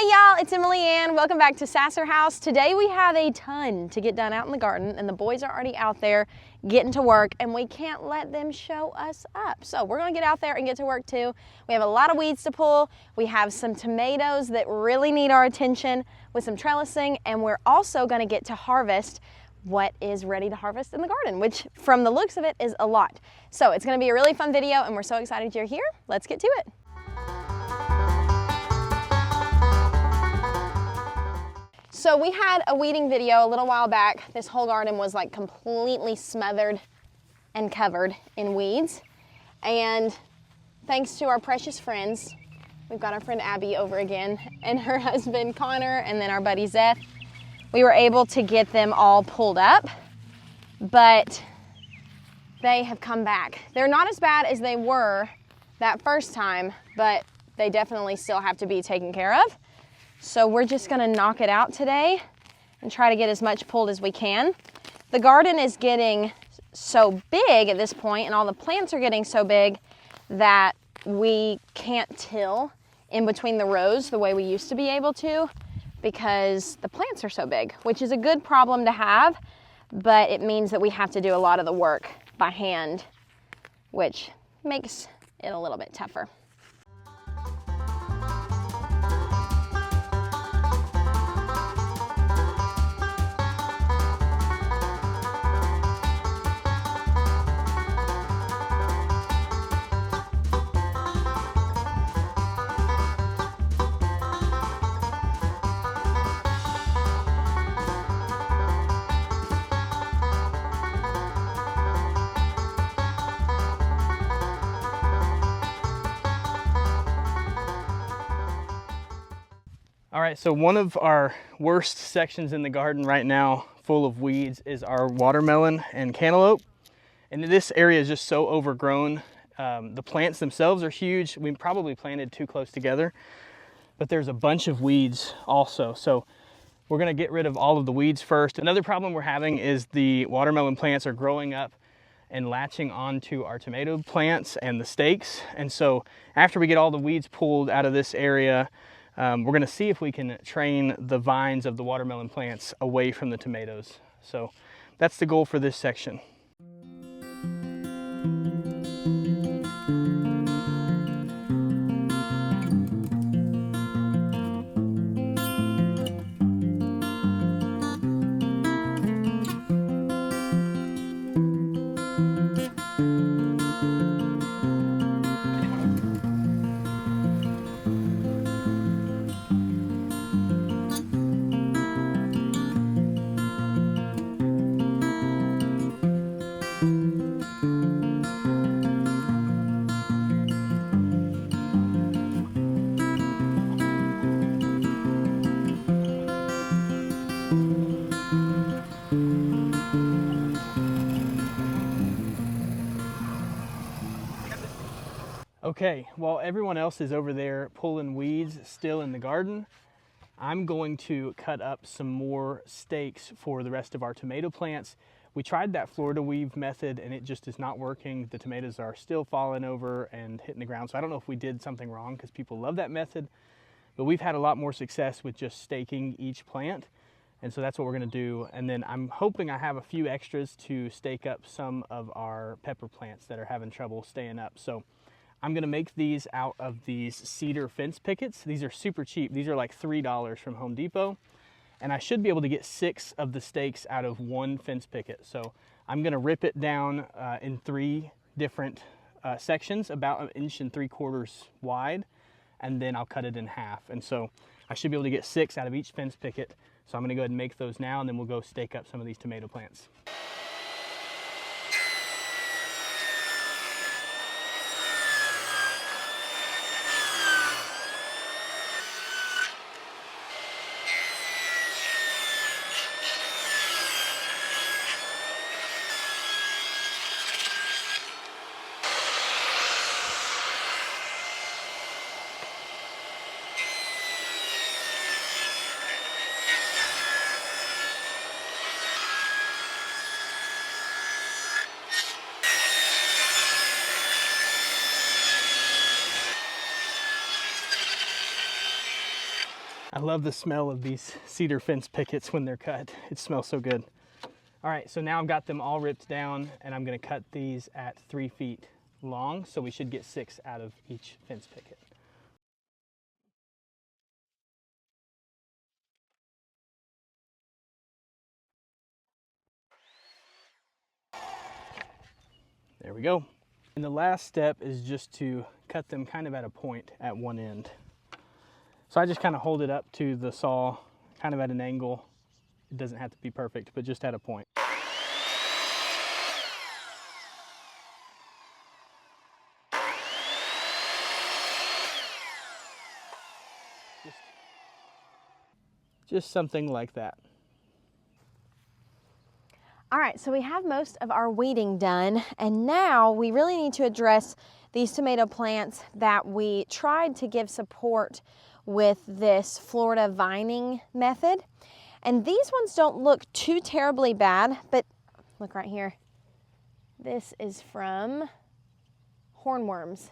Hey y'all, it's Emily Ann. Welcome back to Sasser House. Today we have a ton to get done out in the garden, and the boys are already out there getting to work, and we can't let them show us up. So we're gonna get out there and get to work too. We have a lot of weeds to pull. We have some tomatoes that really need our attention with some trellising, and we're also gonna get to harvest what is ready to harvest in the garden, which from the looks of it is a lot. So it's gonna be a really fun video, and we're so excited you're here. Let's get to it. So we had a weeding video a little while back. This whole garden was like completely smothered and covered in weeds. And thanks to our precious friends, we've got our friend Abby over again and her husband Connor and then our buddy Zeth, we were able to get them all pulled up, but they have come back. They're not as bad as they were that first time, but they definitely still have to be taken care of. So we're just gonna knock it out today and try to get as much pulled as we can. The garden is getting so big at this point, and all the plants are getting so big that we can't till in between the rows the way we used to be able to because the plants are so big, which is a good problem to have, but it means that we have to do a lot of the work by hand, which makes it a little bit tougher. All right, so one of our worst sections in the garden right now, full of weeds, is our watermelon and cantaloupe. And this area is just so overgrown. The plants themselves are huge. We probably planted too close together, but there's a bunch of weeds also. So we're gonna get rid of all of the weeds first. Another problem we're having is the watermelon plants are growing up and latching onto our tomato plants and the stakes. And so after we get all the weeds pulled out of this area, we're gonna see if we can train the vines of the watermelon plants away from the tomatoes. So that's the goal for this section. Okay, while everyone else is over there pulling weeds still in the garden, I'm going to cut up some more stakes for the rest of our tomato plants. We tried that Florida weave method and it just is not working. The tomatoes are still falling over and hitting the ground. So I don't know if we did something wrong because people love that method, but we've had a lot more success with just staking each plant. And so that's what we're gonna do. And then I'm hoping I have a few extras to stake up some of our pepper plants that are having trouble staying up. So I'm gonna make these out of these cedar fence pickets. These are super cheap. These are like $3 from Home Depot. And I should be able to get 6 of the stakes out of one fence picket. So I'm gonna rip it down in 3 different sections, about 1.75 inches wide, and then I'll cut it in half. And so I should be able to get 6 out of each fence picket. So I'm gonna go ahead and make those now, and then we'll go stake up some of these tomato plants. I love the smell of these cedar fence pickets when they're cut. It smells so good. All right, so now I've got them all ripped down, and I'm gonna cut these at 3 feet long, so we should get 6 out of each fence picket. There we go. And the last step is just to cut them kind of at a point at one end. So I just kind of hold it up to the saw, kind of at an angle. It doesn't have to be perfect, but just at a point. Just something like that. All right, so we have most of our weeding done, and now we really need to address these tomato plants that we tried to give support with this Florida vining method. And these ones don't look too terribly bad, but look right here. This is from hornworms,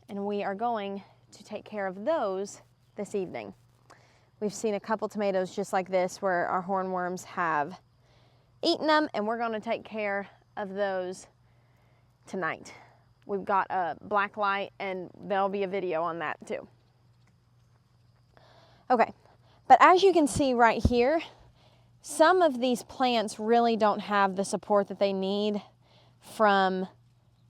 and we are going to take care of those this evening. We've seen a couple tomatoes just like this where our hornworms have eaten them, and we're going to take care of those tonight. We've got a black light, and there'll be a video on that too. Okay, but as you can see right here, some of these plants really don't have the support that they need from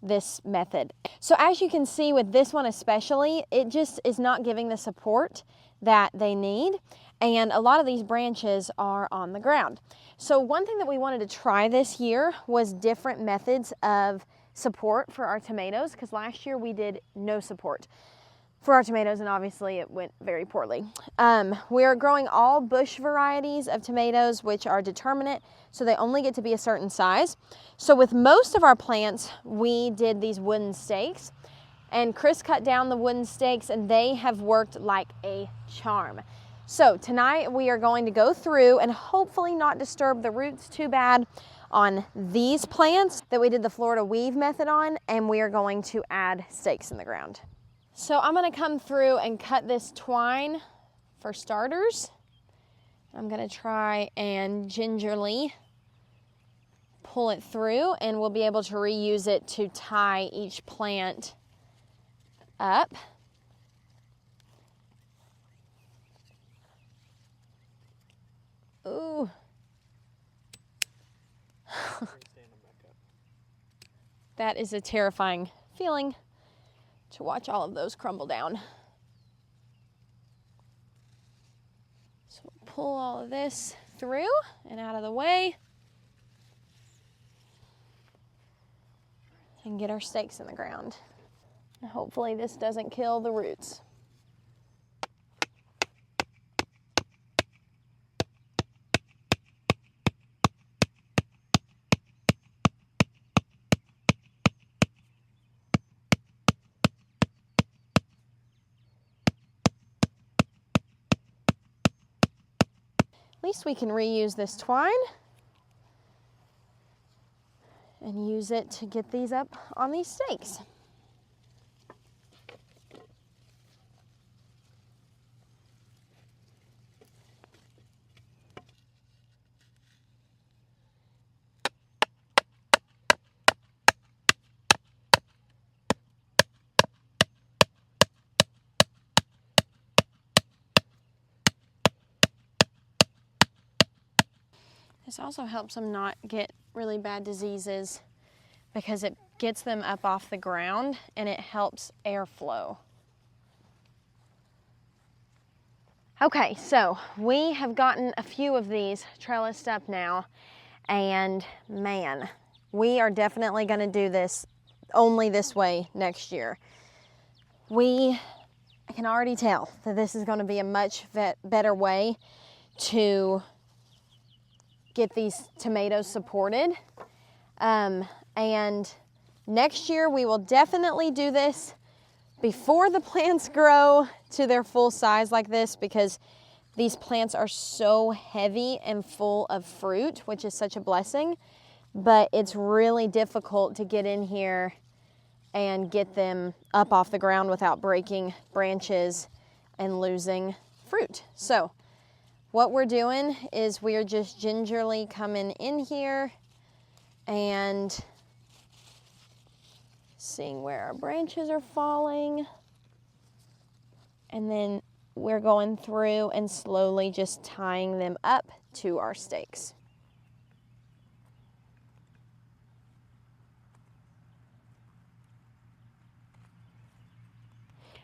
this method. So as you can see with this one especially, it just is not giving the support that they need, and a lot of these branches are on the ground. So one thing that we wanted to try this year was different methods of support for our tomatoes, because last year we did no support for our tomatoes, and obviously it went very poorly. We are growing all bush varieties of tomatoes, which are determinate, so they only get to be a certain size. So with most of our plants, we did these wooden stakes, and Chris cut down the wooden stakes, and they have worked like a charm. So tonight we are going to go through and hopefully not disturb the roots too bad on these plants that we did the Florida weave method on, and we are going to add stakes in the ground. So I'm going to come through and cut this twine for starters. I'm going to try and gingerly pull it through, and we'll be able to reuse it to tie each plant up. Ooh. That is a terrifying feeling to watch all of those crumble down. So we'll pull all of this through and out of the way and get our stakes in the ground. And hopefully this doesn't kill the roots. At least we can reuse this twine and use it to get these up on these stakes. This also helps them not get really bad diseases because it gets them up off the ground and it helps airflow. Okay, so we have gotten a few of these trellised up now, and man, we are definitely going to do this only this way next year. I can already tell that this is going to be a much better way to get these tomatoes supported. And next year we will definitely do this before the plants grow to their full size like this, because these plants are so heavy and full of fruit, which is such a blessing, but it's really difficult to get in here and get them up off the ground without breaking branches and losing fruit. So what we're doing is we're just gingerly coming in here and seeing where our branches are falling. And then we're going through and slowly just tying them up to our stakes.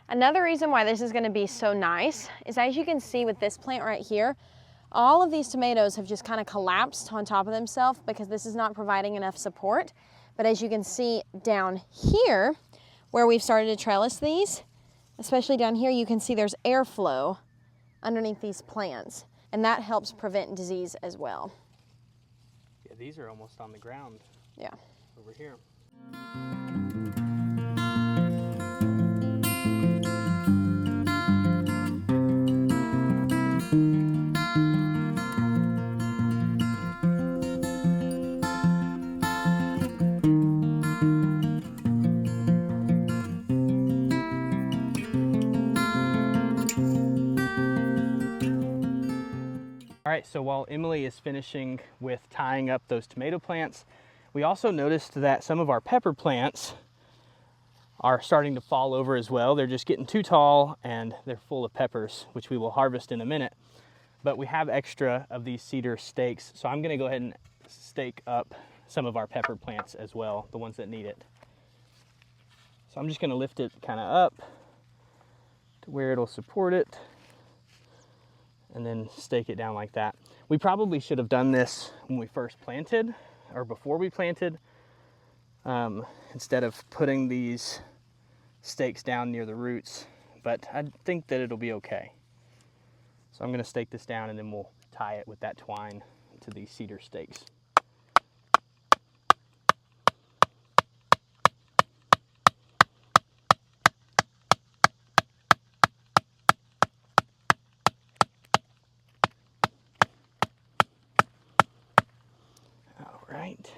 Another reason why this is going to be so nice is, as you can see with this plant right here, all of these tomatoes have just kind of collapsed on top of themselves because this is not providing enough support. But as you can see down here, where we've started to trellis these, especially down here, you can see there's airflow underneath these plants, and that helps prevent disease as well. Yeah, these are almost on the ground. Yeah. Over here. All right, so while Emily is finishing with tying up those tomato plants, we also noticed that some of our pepper plants are starting to fall over as well. They're just getting too tall and they're full of peppers, which we will harvest in a minute. But we have extra of these cedar stakes, so I'm gonna go ahead and stake up some of our pepper plants as well, the ones that need it. So I'm just gonna lift it kind of up to where it'll support it, and then stake it down like that. We probably should have done this when we first planted, or before we planted, instead of putting these stakes down near the roots, but I think that it'll be okay. So I'm gonna stake this down and then we'll tie it with that twine to these cedar stakes. Right.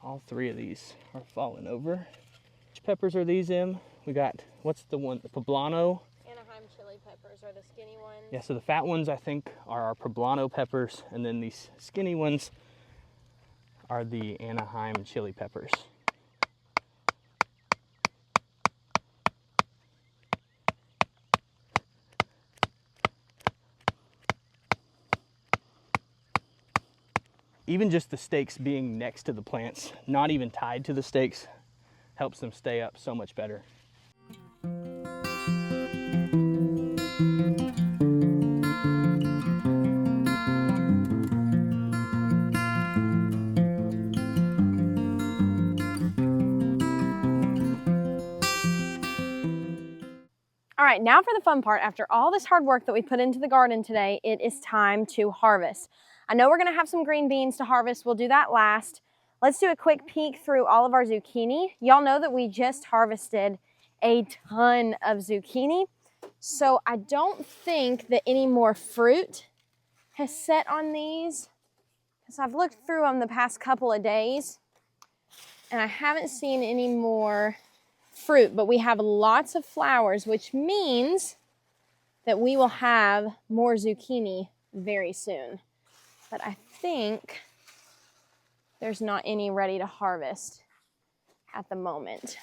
All three of these are falling over. Which peppers are these, Em? We got, what's the one, the poblano? Anaheim chili peppers are the skinny ones. Yeah, so the fat ones I think are our poblano peppers, and then these skinny ones are the Anaheim chili peppers. Even just the stakes being next to the plants, not even tied to the stakes, helps them stay up so much better. All right, now for the fun part. After all this hard work that we put into the garden today, it is time to harvest. I know we're gonna have some green beans to harvest. We'll do that last. Let's do a quick peek through all of our zucchini. Y'all know that we just harvested a ton of zucchini. So I don't think that any more fruit has set on these, because I've looked through them the past couple of days and I haven't seen any more fruit, but we have lots of flowers, which means that we will have more zucchini very soon. But I think there's not any ready to harvest at the moment.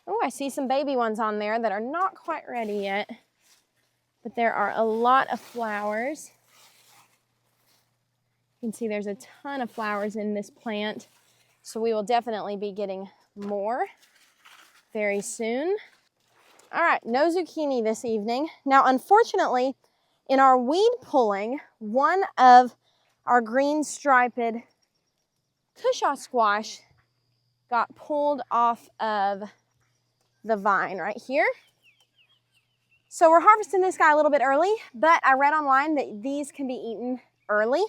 Oh, I see some baby ones on there that are not quite ready yet, but there are a lot of flowers. You can see there's a ton of flowers in this plant, so we will definitely be getting more very soon. All right, no zucchini this evening. Now, unfortunately, in our weed pulling, one of our green striped cushaw squash got pulled off of the vine right here. So we're harvesting this guy a little bit early, but I read online that these can be eaten early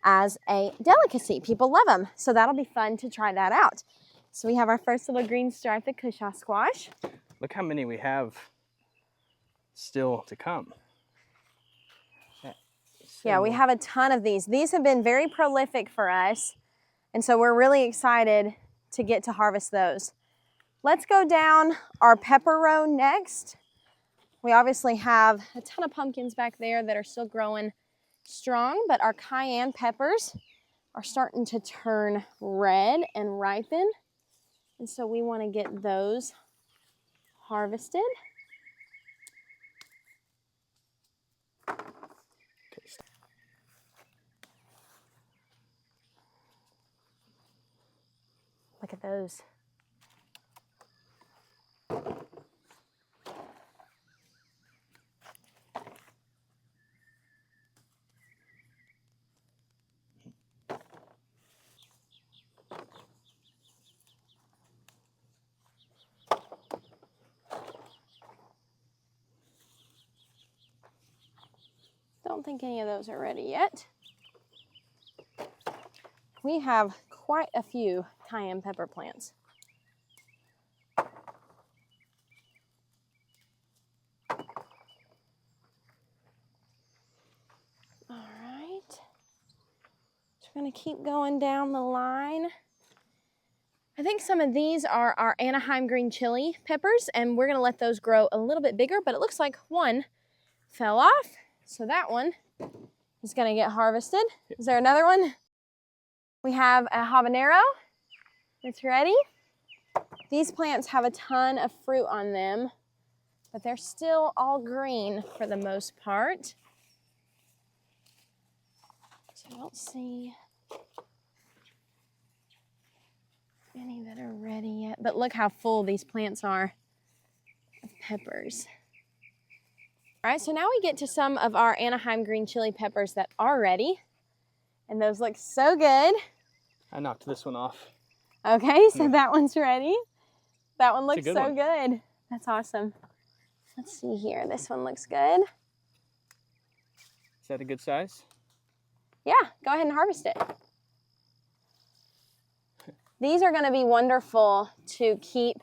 as a delicacy. People love them, so that'll be fun to try that out. So we have our first little green striped cushaw squash. Look how many we have still to come. Yeah, we have a ton of these. These have been very prolific for us. And so we're really excited to get to harvest those. Let's go down our pepper row next. We obviously have a ton of pumpkins back there that are still growing strong, but our cayenne peppers are starting to turn red and ripen. And so we want to get those harvested. Look at those. Don't think any of those are ready yet. We have quite a few cayenne pepper plants. All right. So we're going to keep going down the line. I think some of these are our Anaheim green chili peppers, and we're going to let those grow a little bit bigger, but it looks like one fell off. So that one is going to get harvested. Is there another one? We have a habanero that's ready. These plants have a ton of fruit on them, but they're still all green for the most part. So I don't see any that are ready yet, but look how full these plants are of peppers. All right, so now we get to some of our Anaheim green chili peppers that are ready, and those look so good. I knocked this one off. Okay, so that one's ready. That one looks so good. That's awesome. Let's see here. This one looks good. Is that a good size? Yeah, go ahead and harvest it. These are going to be wonderful to keep.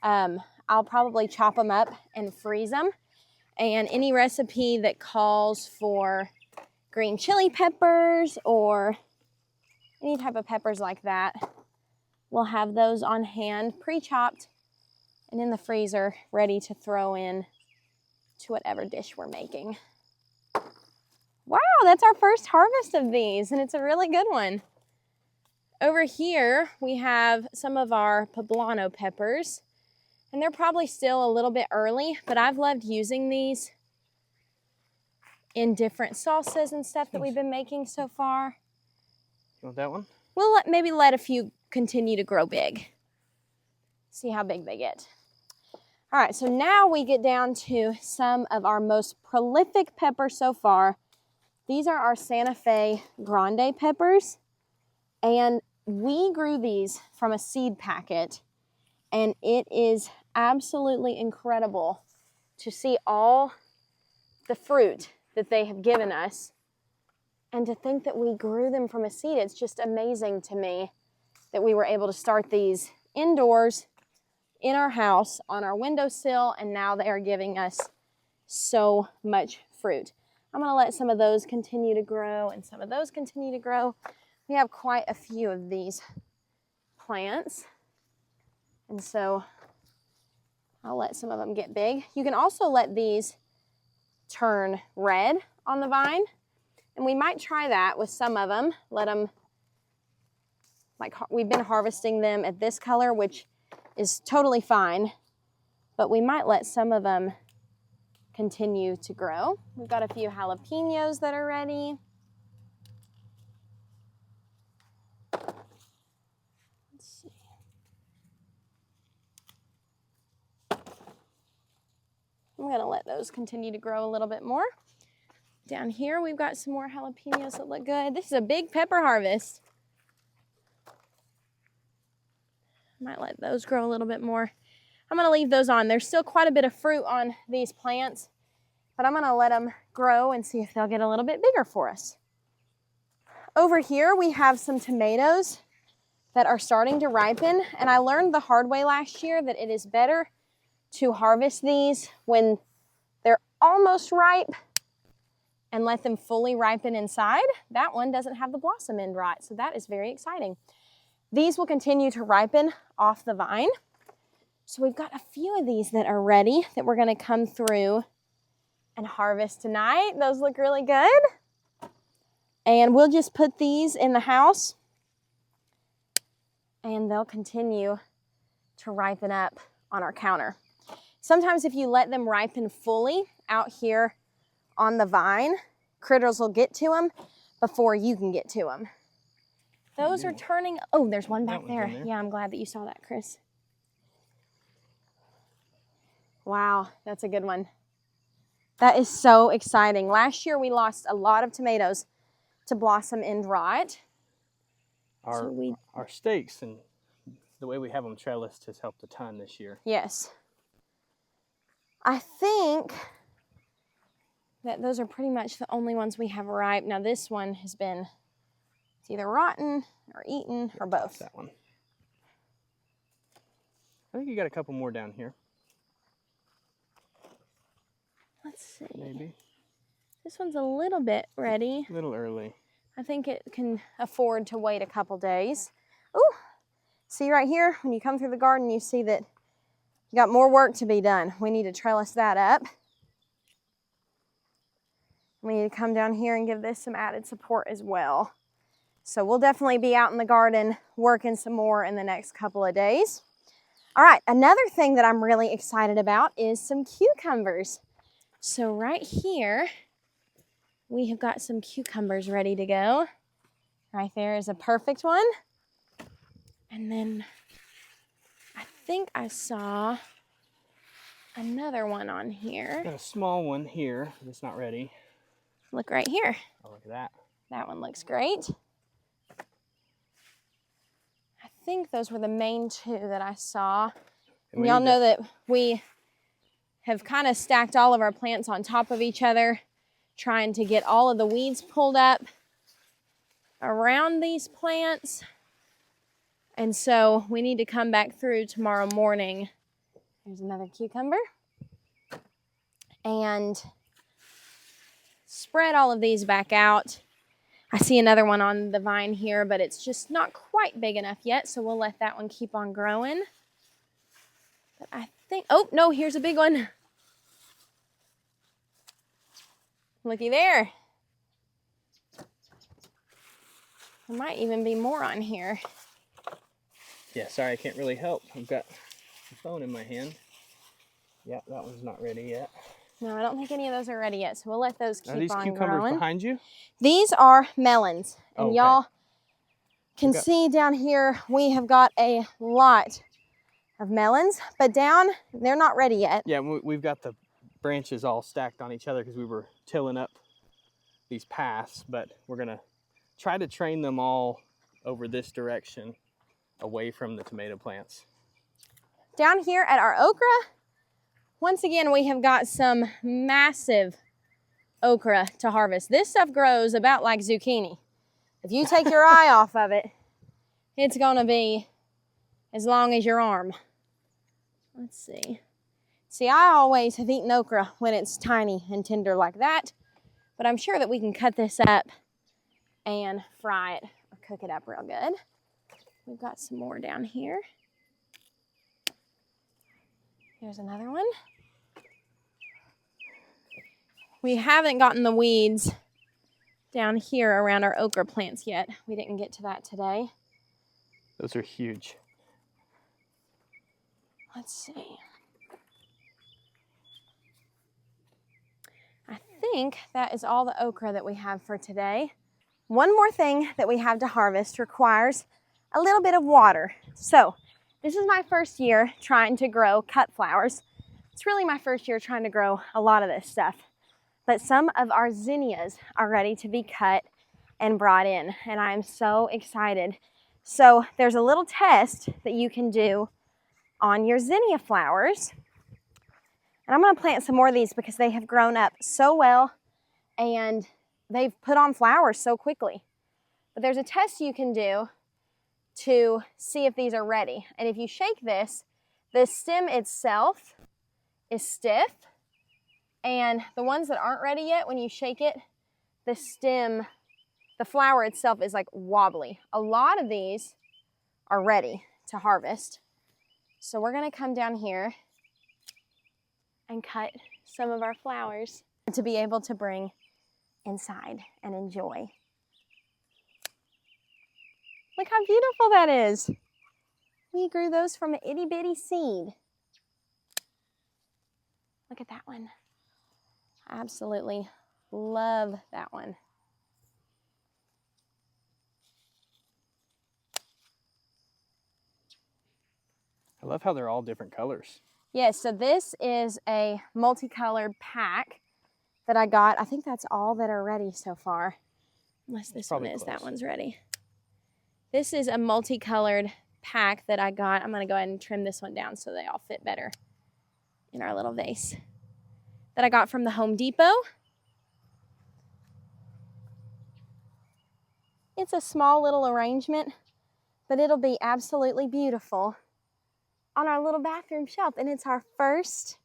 I'll probably chop them up and freeze them. And any recipe that calls for green chili peppers or any type of peppers like that, we'll have those on hand, pre-chopped and in the freezer, ready to throw in to whatever dish we're making. Wow, that's our first harvest of these, and it's a really good one. Over here, we have some of our poblano peppers. And they're probably still a little bit early, but I've loved using these in different salsas and stuff that we've been making so far. You want that one? We'll maybe let a few continue to grow big. See how big they get. All right, so now we get down to some of our most prolific peppers so far. These are our Santa Fe Grande peppers. And we grew these from a seed packet. And it is absolutely incredible to see all the fruit that they have given us, and to think that we grew them from a seed. It's just amazing to me that we were able to start these indoors in our house on our windowsill, and now they are giving us so much fruit. I'm going to let some of those continue to grow and some of those continue to grow. We have quite a few of these plants. And so I'll let some of them get big. You can also let these turn red on the vine. And we might try that with some of them. Let them, like we've been harvesting them at this color, which is totally fine. But we might let some of them continue to grow. We've got a few jalapenos that are ready. I'm going to let those continue to grow a little bit more. Down here, we've got some more jalapenos that look good. This is a big pepper harvest. Might let those grow a little bit more. I'm going to leave those on. There's still quite a bit of fruit on these plants, but I'm going to let them grow and see if they'll get a little bit bigger for us. Over here, we have some tomatoes that are starting to ripen, and I learned the hard way last year that it is better to harvest these when they're almost ripe and let them fully ripen inside. That one doesn't have the blossom end right, so that is very exciting. These will continue to ripen off the vine. So we've got a few of these that are ready that we're gonna come through and harvest tonight. Those look really good. And we'll just put these in the house and they'll continue to ripen up on our counter. Sometimes if you let them ripen fully out here on the vine, critters will get to them before you can get to them. Those are turning, oh, there's one back there. Yeah, I'm glad that you saw that, Chris. Wow, that's a good one. That is so exciting. Last year we lost a lot of tomatoes to blossom end rot. Our stakes and the way we have them trellised has helped a ton this year. Yes. I think that those are pretty much the only ones we have ripe. Now this one has been, it's either rotten or eaten or both. That one. I think you got a couple more down here. Let's see. Maybe. This one's a little bit ready. A little early. I think it can afford to wait a couple days. Ooh, see right here, when you come through the garden, you see that you got more work to be done. We need to trellis that up. We need to come down here and give this some added support as well. So we'll definitely be out in the garden working some more in the next couple of days. All right, another thing that I'm really excited about is some cucumbers. So right here, we have got some cucumbers ready to go. Right there is a perfect one. And then I think I saw another one on here. Got a small one here that's not ready. Look right here. Oh, look at that. That one looks great. I think those were the main two that I saw. And y'all know that we have kind of stacked all of our plants on top of each other, trying to get all of the weeds pulled up around these plants. And so we need to come back through tomorrow morning. There's another cucumber. And spread all of these back out. I see another one on the vine here, but it's just not quite big enough yet, so we'll let that one keep on growing. But I think, oh no, here's a big one. Looky there. There might even be more on here. Yeah, sorry, I can't really help. I've got the phone in my hand. Yeah, that one's not ready yet. No, I don't think any of those are ready yet, so we'll let those keep on growing. Are these cucumbers behind you? These are melons, and okay. Y'all can see down here we have got a lot of melons, but down, they're not ready yet. Yeah, we've got the branches all stacked on each other because we were tilling up these paths, but we're gonna try to train them all over this direction away from the tomato plants. Down here at our okra, once again, we have got some massive okra to harvest. This stuff grows about like zucchini. If you take your eye off of it, it's gonna be as long as your arm. Let's see. See, I always have eaten okra when it's tiny and tender like that, but I'm sure that we can cut this up and fry it or cook it up real good. We've got some more down here. Here's another one. We haven't gotten the weeds down here around our okra plants yet. We didn't get to that today. Those are huge. Let's see. I think that is all the okra that we have for today. One more thing that we have to harvest requires a little bit of water. So this is my first year trying to grow cut flowers. It's really my first year trying to grow a lot of this stuff. But some of our zinnias are ready to be cut and brought in, and I'm so excited. So there's a little test that you can do on your zinnia flowers. And I'm gonna plant some more of these because they have grown up so well and they've put on flowers so quickly. But there's a test you can do to see if these are ready. And if you shake this, the stem itself is stiff, and the ones that aren't ready yet, when you shake it, the stem, the flower itself is like wobbly. A lot of these are ready to harvest. So we're gonna come down here and cut some of our flowers to be able to bring inside and enjoy. Look how beautiful that is. We grew those from an itty bitty seed. Look at that one. I absolutely love that one. I love how they're all different colors. Yes, so this is a multicolored pack that I got. I think that's all that are ready so far. Unless this one is, that one's ready. This is a multicolored pack that I got. I'm gonna go ahead and trim this one down so they all fit better in our little vase. That I got from the Home Depot. It's a small little arrangement, but it'll be absolutely beautiful on our little bathroom shelf, and it's our first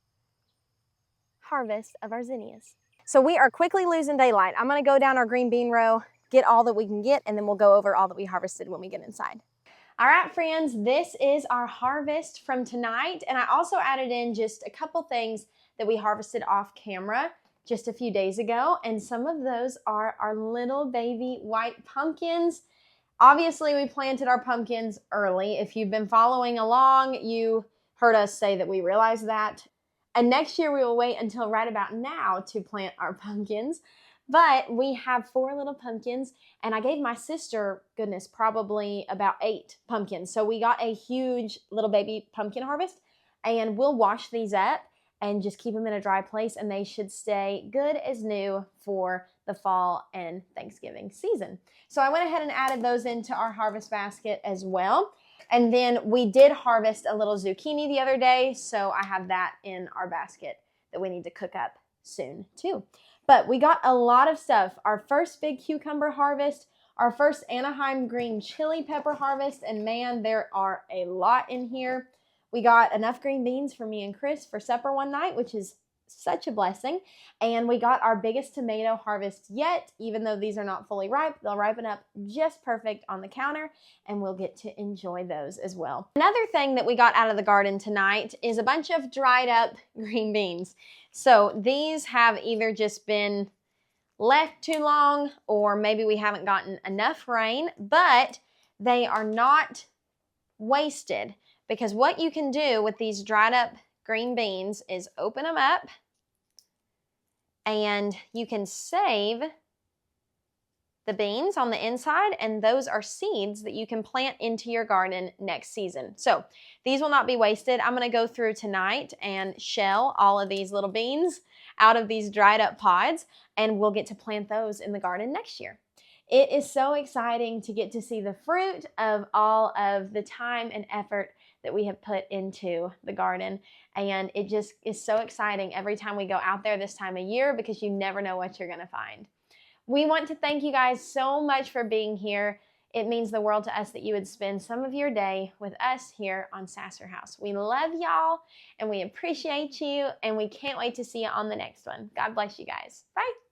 harvest of our zinnias. So we are quickly losing daylight. I'm gonna go down our green bean row, get all that we can get, and then we'll go over all that we harvested when we get inside. All right, friends, this is our harvest from tonight, and I also added in just a couple things that we harvested off camera just a few days ago, and some of those are our little baby white pumpkins. Obviously, we planted our pumpkins early. If you've been following along, you heard us say that we realized that. And next year, we will wait until right about now to plant our pumpkins. But we have 4 little pumpkins, and I gave my sister, goodness, probably about 8 pumpkins. So we got a huge little baby pumpkin harvest, and we'll wash these up and just keep them in a dry place, and they should stay good as new for the fall and Thanksgiving season. So I went ahead and added those into our harvest basket as well. And then we did harvest a little zucchini the other day, so I have that in our basket that we need to cook up soon too. But we got a lot of stuff. Our first big cucumber harvest, our first Anaheim green chili pepper harvest, and man, there are a lot in here. We got enough green beans for me and Chris for supper one night, which is such a blessing. And we got our biggest tomato harvest yet. Even though these are not fully ripe, they'll ripen up just perfect on the counter, and we'll get to enjoy those as well. Another thing that we got out of the garden tonight is a bunch of dried up green beans. So these have either just been left too long, or maybe we haven't gotten enough rain, but they are not wasted, because what you can do with these dried up green beans is open them up, and you can save the beans on the inside, and those are seeds that you can plant into your garden next season. So these will not be wasted. I'm gonna go through tonight and shell all of these little beans out of these dried up pods, and we'll get to plant those in the garden next year. It is so exciting to get to see the fruit of all of the time and effort that we have put into the garden, and it just is so exciting every time we go out there this time of year, because you never know what you're gonna find. We want to thank you guys so much for being here. It means the world to us that you would spend some of your day with us here on Sasser House. We love y'all, and we appreciate you, and we can't wait to see you on the next one. God bless you guys. Bye.